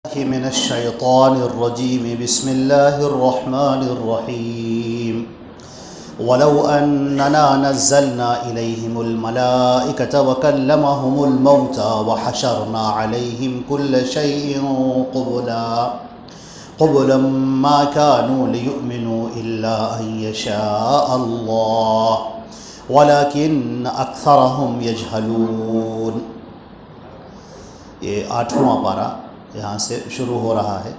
من الشيطان الرجيم بسم الله الرحمن الرحيم ولو أننا نزلنا إليهم الملائكة وكلمهم الموتى وحشرنا عليهم كل شيء قبلا ما كانوا ليؤمنوا إلا أن يشاء الله ولكن أكثرهم يجهلون۔ یہ 8واں پارہ یہاں سے شروع ہو رہا ہے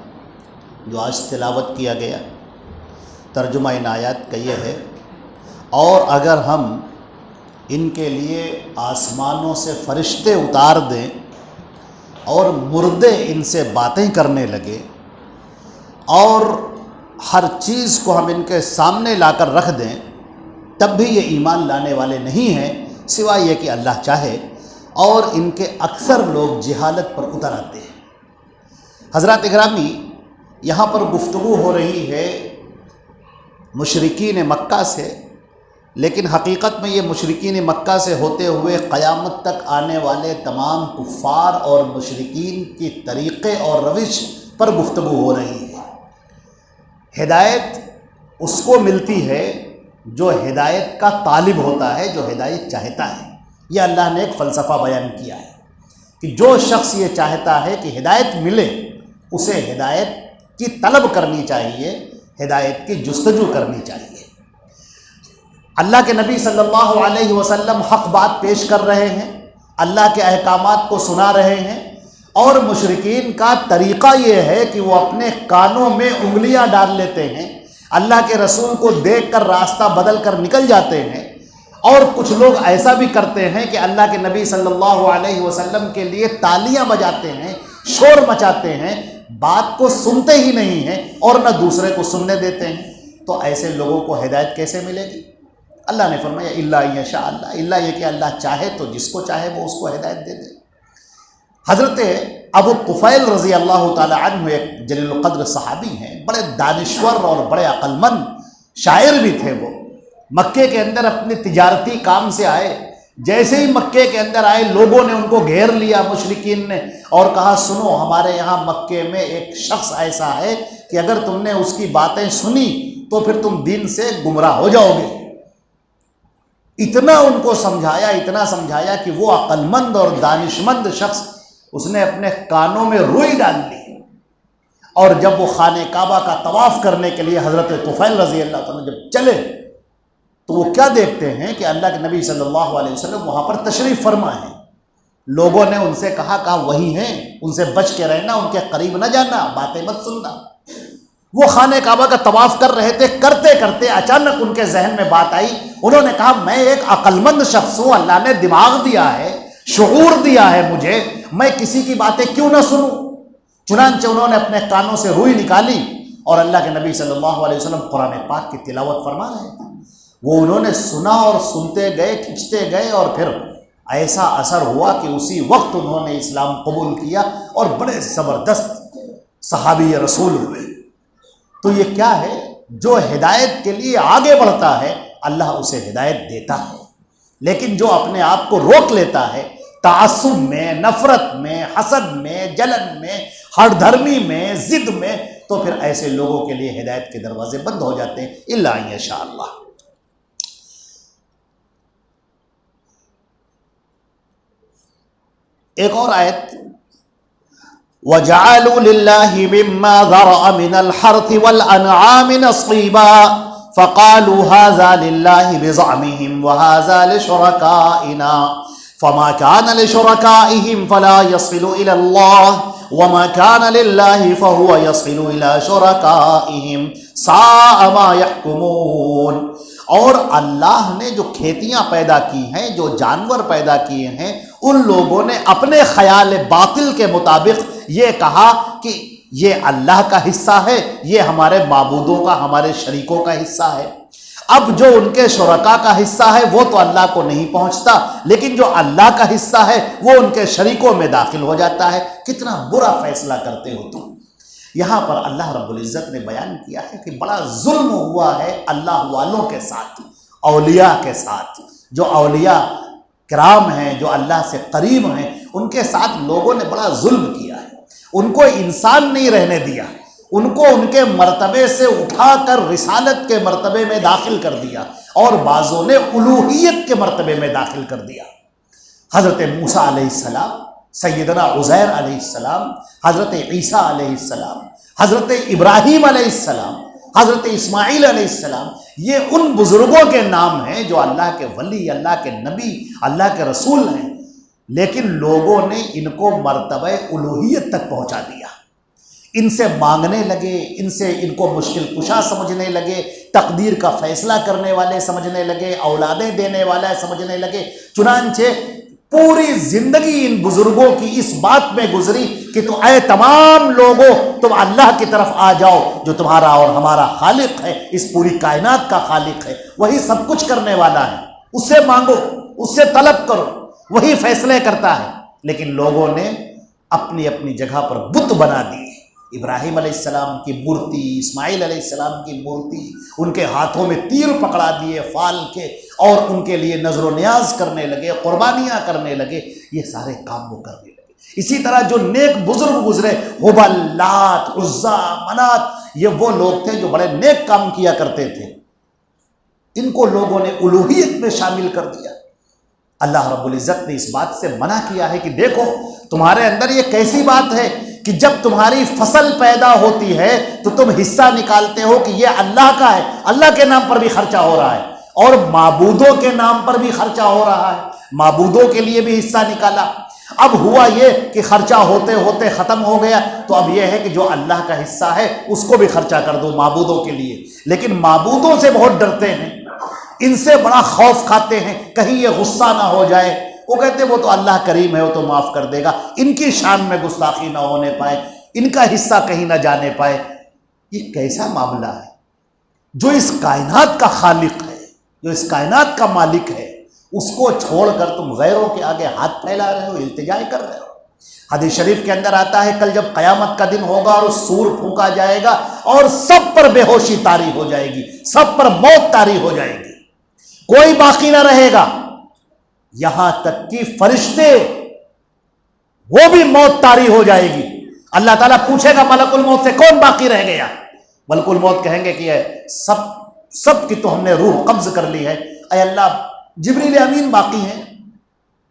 جو آج تلاوت کیا گیا۔ ترجمہ ان آیات کا یہ ہے، اور اگر ہم ان کے لیے آسمانوں سے فرشتے اتار دیں اور مردے ان سے باتیں کرنے لگے اور ہر چیز کو ہم ان کے سامنے لا کر رکھ دیں، تب بھی یہ ایمان لانے والے نہیں ہیں سوائے یہ کہ اللہ چاہے، اور ان کے اکثر لوگ جہالت پر اتر آتے ہیں۔ حضرات اکرامی، یہاں پر گفتگو ہو رہی ہے مشرکین مکہ سے، لیکن حقیقت میں یہ مشرکین مکہ سے ہوتے ہوئے قیامت تک آنے والے تمام کفار اور مشرکین کی طریقے اور روش پر گفتگو ہو رہی ہے۔ ہدایت اس کو ملتی ہے جو ہدایت کا طالب ہوتا ہے، جو ہدایت چاہتا ہے۔ یہ اللہ نے ایک فلسفہ بیان کیا ہے کہ جو شخص یہ چاہتا ہے کہ ہدایت ملے، اسے ہدایت کی طلب کرنی چاہیے، ہدایت کی جستجو کرنی چاہیے۔ اللہ کے نبی صلی اللہ علیہ وسلم حق بات پیش کر رہے ہیں، اللہ کے احکامات کو سنا رہے ہیں، اور مشرکین کا طریقہ یہ ہے کہ وہ اپنے کانوں میں انگلیاں ڈال لیتے ہیں، اللہ کے رسول کو دیکھ کر راستہ بدل کر نکل جاتے ہیں، اور کچھ لوگ ایسا بھی کرتے ہیں کہ اللہ کے نبی صلی اللہ علیہ وسلم کے لیے تالیاں بجاتے ہیں، شور مچاتے ہیں، بات کو سنتے ہی نہیں ہیں اور نہ دوسرے کو سننے دیتے ہیں۔ تو ایسے لوگوں کو ہدایت کیسے ملے گی؟ اللہ نے فرمایا الا ان یشاء اللہ، الا یہ کہ اللہ چاہے تو جس کو چاہے وہ اس کو ہدایت دے دے۔ حضرت ابو طفیل رضی اللہ تعالی عنہ ایک جلیل القدر صحابی ہیں، بڑے دانشور اور بڑے عقل مند شاعر بھی تھے۔ وہ مکے کے اندر اپنے تجارتی کام سے آئے، جیسے ہی مکے کے اندر آئے لوگوں نے ان کو گھیر لیا، مشرکین نے، اور کہا سنو، ہمارے یہاں مکے میں ایک شخص ایسا ہے کہ اگر تم نے اس کی باتیں سنی تو پھر تم دین سے گمراہ ہو جاؤ گے۔ اتنا ان کو سمجھایا، اتنا سمجھایا کہ وہ عقل مند اور دانشمند شخص اس نے اپنے کانوں میں روئی ڈال لی، اور جب وہ خانہ کعبہ کا طواف کرنے کے لیے حضرت طفیل رضی اللہ تعالیٰ جب چلے تو وہ کیا دیکھتے ہیں کہ اللہ کے نبی صلی اللہ علیہ وسلم وہاں پر تشریف فرما ہے۔ لوگوں نے ان سے کہا وہی ہیں، ان سے بچ کے رہنا، ان کے قریب نہ جانا، باتیں مت سننا۔ وہ خانہ کعبہ کا طواف کر رہے تھے، کرتے کرتے اچانک ان کے ذہن میں بات آئی، انہوں نے کہا میں ایک عقل مند شخص ہوں، اللہ نے دماغ دیا ہے، شعور دیا ہے مجھے، میں کسی کی باتیں کیوں نہ سنوں؟ چنانچہ انہوں نے اپنے کانوں سے روئی نکالی اور اللہ کے نبی صلی اللہ علیہ وسلم قرآن پاک کی تلاوت فرما رہے تھے۔ وہ انہوں نے سنا اور سنتے گئے، کھنچتے گئے، اور پھر ایسا اثر ہوا کہ اسی وقت انہوں نے اسلام قبول کیا اور بڑے زبردست صحابی رسول ہوئے۔ تو یہ کیا ہے؟ جو ہدایت کے لیے آگے بڑھتا ہے اللہ اسے ہدایت دیتا ہے، لیکن جو اپنے آپ کو روک لیتا ہے تعصب میں، نفرت میں، حسد میں، جلن میں، ہر دھرمی میں، ضد میں، تو پھر ایسے لوگوں کے لیے ہدایت کے دروازے بند ہو جاتے ہیں الا ان یشاء اللہ۔ ایک اور آیت، وَجَعَلُوا لِلَّهِ مِمَّا ذَرَأَ مِنَ الْحَرْثِ وَالْأَنْعَامِ نَصِيبًا فَقَالُوا هَذَا لِلَّهِ بِزَعْمِهِمْ وَهَذَا لِشُرَكَائِنَا فَمَا كَانَ لِشُرَكَائِهِمْ فَلَا يَصِلُ إِلَى اللَّهِ وَمَا كَانَ لِلَّهِ فَهُوَ يَصِلُ إِلَى شُرَكَائِهِمْ سَاءَ مَا يَحْكُمُونَ۔ اور اللہ نے جو کھیتیاں پیدا کی ہیں، جو جانور پیدا کیے ہیں، ان لوگوں نے اپنے خیال باطل کے مطابق یہ کہا کہ یہ اللہ کا حصہ ہے، یہ ہمارے معبودوں کا، ہمارے شریکوں کا حصہ ہے۔ اب جو ان کے شرکا کا حصہ ہے وہ تو اللہ کو نہیں پہنچتا، لیکن جو اللہ کا حصہ ہے وہ ان کے شریکوں میں داخل ہو جاتا ہے۔ کتنا برا فیصلہ کرتے ہو تم۔ یہاں پر اللہ رب العزت نے بیان کیا ہے کہ بڑا ظلم ہوا ہے اللہ والوں کے ساتھ، اولیاء کے ساتھ۔ جو اولیاء کرام ہیں، جو اللہ سے قریب ہیں، ان کے ساتھ لوگوں نے بڑا ظلم کیا ہے۔ ان کو انسان نہیں رہنے دیا، ان کو ان کے مرتبے سے اٹھا کر رسالت کے مرتبے میں داخل کر دیا، اور بعضوں نے الوہیت کے مرتبے میں داخل کر دیا۔ حضرت موسیٰ علیہ السلام، سیدنا عزیر علیہ السلام، حضرت عیسیٰ علیہ السلام، حضرت ابراہیم علیہ السلام، حضرت اسماعیل علیہ السلام، یہ ان بزرگوں کے نام ہیں جو اللہ کے ولی، اللہ کے نبی، اللہ کے رسول ہیں، لیکن لوگوں نے ان کو مرتبہ الوہیت تک پہنچا دیا۔ ان سے مانگنے لگے، ان کو مشکل کشا سمجھنے لگے، تقدیر کا فیصلہ کرنے والے سمجھنے لگے، اولادیں دینے والا سمجھنے لگے۔ چنانچہ پوری زندگی ان بزرگوں کی اس بات میں گزری کہ تو اے تمام لوگوں، تم اللہ کی طرف آ جاؤ، جو تمہارا اور ہمارا خالق ہے، اس پوری کائنات کا خالق ہے، وہی سب کچھ کرنے والا ہے، اس سے مانگو، اس سے طلب کرو، وہی فیصلے کرتا ہے۔ لیکن لوگوں نے اپنی اپنی جگہ پر بت بنا دیے۔ ابراہیم علیہ السلام کی مورتی، اسماعیل علیہ السلام کی مورتی، ان کے ہاتھوں میں تیر پکڑا دیے فال کے، اور ان کے لیے نظر و نیاز کرنے لگے، قربانیاں کرنے لگے، یہ سارے کام وہ کرنے لگے۔ اسی طرح جو نیک بزرگ گزرے، ہبل، لات، عزا، منات، یہ وہ لوگ تھے جو بڑے نیک کام کیا کرتے تھے، ان کو لوگوں نے الوہیت میں شامل کر دیا۔ اللہ رب العزت نے اس بات سے منع کیا ہے کہ دیکھو تمہارے اندر یہ کیسی بات ہے کہ جب تمہاری فصل پیدا ہوتی ہے تو تم حصہ نکالتے ہو کہ یہ اللہ کا ہے، اللہ کے نام پر بھی خرچہ ہو رہا ہے، اور معبودوں کے نام پر بھی خرچہ ہو رہا ہے، معبودوں کے لیے بھی حصہ نکالا۔ اب ہوا یہ کہ خرچہ ہوتے ہوتے ختم ہو گیا، تو اب یہ ہے کہ جو اللہ کا حصہ ہے اس کو بھی خرچہ کر دو معبودوں کے لیے۔ لیکن معبودوں سے بہت ڈرتے ہیں، ان سے بڑا خوف کھاتے ہیں کہیں یہ غصہ نہ ہو جائے، وہ کہتے ہیں وہ تو اللہ کریم ہے، وہ تو معاف کر دے گا، ان کی شان میں گستاخی نہ ہونے پائے، ان کا حصہ کہیں نہ جانے پائے۔ یہ کیسا معاملہ ہے؟ جو اس کائنات کا خالق ہے، جو اس کائنات کا مالک ہے، اس کو چھوڑ کر تم غیروں کے آگے ہاتھ پھیلا رہے ہو، التجا کر رہے ہو۔ حدیث شریف کے اندر آتا ہے کل جب قیامت کا دن ہوگا اور سور پھونکا جائے گا اور سب پر بے ہوشی طاری ہو جائے گی، سب پر موت طاری ہو جائے گی، کوئی باقی نہ رہے گا، یہاں تک کہ فرشتے وہ بھی موت طاری ہو جائے گی۔ اللہ تعالیٰ پوچھے گا ملک الموت سے کون باقی رہ گیا؟ ملک الموت کہیں گے کہ یہ سب کی تو ہم نے روح قبض کر لی ہے، اے اللہ جبریل امین باقی ہیں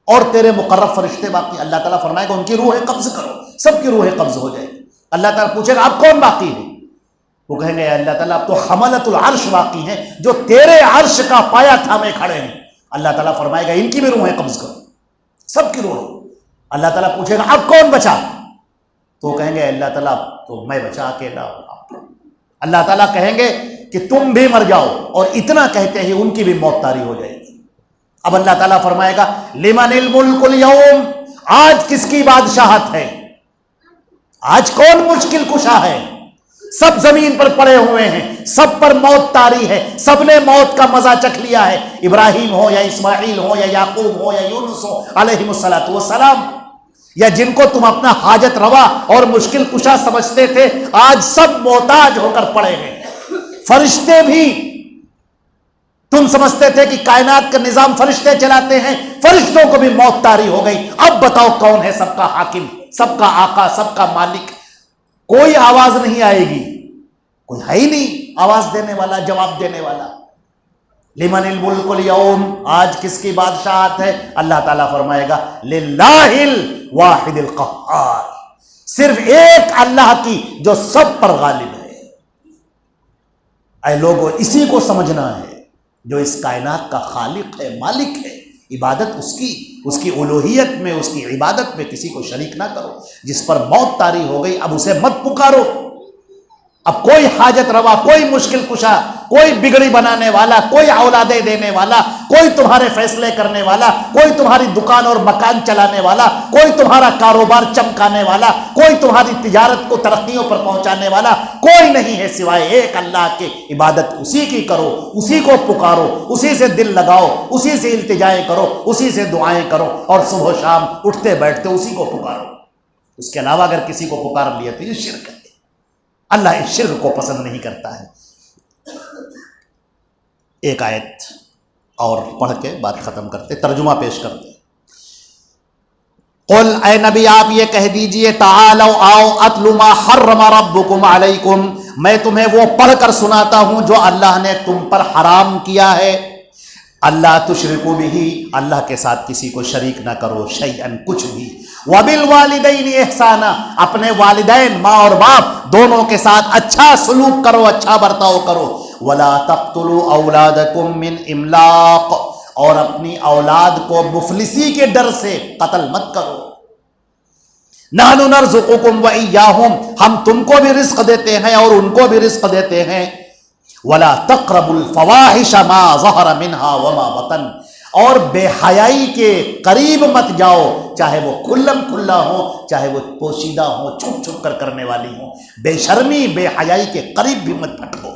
اور تیرے مقرب فرشتے باقی۔ اللہ تعالیٰ فرمائے گا ان کی روحیں قبض کرو، سب کی روحیں قبض ہو جائے گی۔ اللہ تعالیٰ پوچھے گا اب کون باقی ہے؟ وہ کہیں گے اللہ تعالیٰ اب تو حملۃ العرش باقی ہیں، جو تیرے عرش کا پایا تھامے کھڑے ہیں۔ اللہ تعالیٰ فرمائے گا ان کی بھی روحیں قبض کرو، سب کی روحیں۔ اللہ تعالیٰ پوچھے گا اب کون بچا؟ تو کہیں گے اللہ تعالیٰ تو میں بچا اکیلا ہوں۔ اللہ تعالیٰ کہیں گے کہ تم بھی مر جاؤ، اور اتنا کہتے ہی ان کی بھی موت طاری ہو جائے گی۔ اب اللہ تعالیٰ فرمائے گا لمن الملک اليوم، آج کس کی بادشاہت ہے؟ آج کون مشکل کشا ہے؟ سب زمین پر پڑے ہوئے ہیں، سب پر موت طاری ہے، سب نے موت کا مزہ چکھ لیا ہے، ابراہیم ہو یا اسماعیل ہو یا یعقوب ہو یا یونس ہو علیہ السلام، یا جن کو تم اپنا حاجت روا اور مشکل کشا سمجھتے تھے، آج سب محتاج ہو کر پڑے ہیں۔ فرشتے بھی، تم سمجھتے تھے کہ کائنات کا نظام فرشتے چلاتے ہیں، فرشتوں کو بھی موت طاری ہو گئی۔ اب بتاؤ کون ہے سب کا حاکم، سب کا آقا، سب کا مالک؟ کوئی آواز نہیں آئے گی، کوئی ہے ہی نہیں آواز دینے والا، جواب دینے والا۔ لمن الملک اليوم، آج کس کی بادشاہت ہے؟ اللہ تعالیٰ فرمائے گا للہ الواحد القہار، صرف ایک اللہ کی جو سب پر غالب ہے۔ اے لوگو اسی کو سمجھنا ہے، جو اس کائنات کا خالق ہے، مالک ہے، عبادت اس کی الوہیت میں، اس کی عبادت میں کسی کو شریک نہ کرو۔ جس پر موت طاری ہو گئی اب اسے مت پکارو، اب کوئی حاجت روا، کوئی مشکل کشا، کوئی بگڑی بنانے والا، کوئی اولادیں دینے والا، کوئی تمہارے فیصلے کرنے والا، کوئی تمہاری دکان اور مکان چلانے والا، کوئی تمہارا کاروبار چمکانے والا، کوئی تمہاری تجارت کو ترقیوں پر پہنچانے والا کوئی نہیں ہے سوائے ایک اللہ کے۔ عبادت اسی کی کرو، اسی کو پکارو، اسی سے دل لگاؤ، اسی سے التجائیں کرو، اسی سے دعائیں کرو، اور صبح و شام اٹھتے بیٹھتے اسی کو پکارو۔ اس کے علاوہ اگر کسی کو پکار لیا تو یہ شرک ہے، اللہ اس شرک کو پسند نہیں کرتا ہے۔ ایک آیت اور پڑھ کے بات ختم کرتے، ترجمہ پیش کرتے۔ قل اے نبی آپ یہ کہہ دیجئے تعالوا آؤ اتل ما حرم ربکم علیکم، میں تمہیں وہ پڑھ کر سناتا ہوں جو اللہ نے تم پر حرام کیا ہے۔ اللہ تشرکوا بہ، اللہ کے ساتھ کسی کو شریک نہ کرو، شیئا کچھ بھی، وبالوالدین احسانا، اپنے والدین ماں اور باپ دونوں کے ساتھ اچھا سلوک کرو، اچھا برتاؤ کرو، ولا تقتلوا اولادکم من املاق، اور اپنی اولاد کو مفلسی کے ڈر سے قتل مت کرو۔ نحن نرزقکم وإیاہم، ہم تم کو بھی رزق دیتے ہیں اور ان کو بھی رزق دیتے ہیں۔ ولا تقربوا الفواحش ما ظہر منها وما بطن، اور بے حیائی کے قریب مت جاؤ، چاہے وہ کھلم کھلا ہو، چاہے وہ پوشیدہ ہو، چھپ چھپ کر کرنے والی ہو، بے شرمی بے حیائی کے قریب بھی مت پھٹکو۔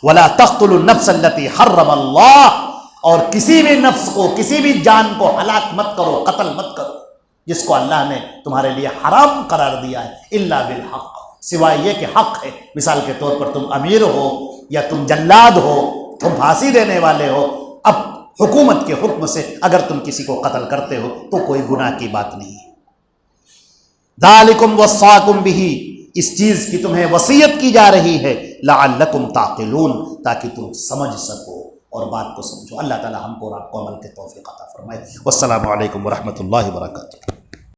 ولا تقتلوا النفس التي حرم اللہ، اور کسی بھی نفس کو، کسی بھی جان کو ہلاک مت کرو، قتل مت کرو، جس کو اللہ نے تمہارے لیے حرام قرار دیا ہے، الا بالحق، سوائے یہ کہ حق ہے۔ مثال کے طور پر تم امیر ہو یا تم جلاد ہو، تم پھانسی دینے والے ہو، اب حکومت کے حکم سے اگر تم کسی کو قتل کرتے ہو تو کوئی گناہ کی بات نہیں ہے۔ ذالکم وصاکم بہ، اس چیز کی تمہیں وصیت کی جا رہی ہے، لعلکم تعقلون، تاکہ تم سمجھ سکو اور بات کو سمجھو۔ اللہ تعالی ہم کو اور آپ کو عمل کے توفیق عطا فرمائے۔ والسلام علیکم ورحمۃ اللہ وبرکاتہ۔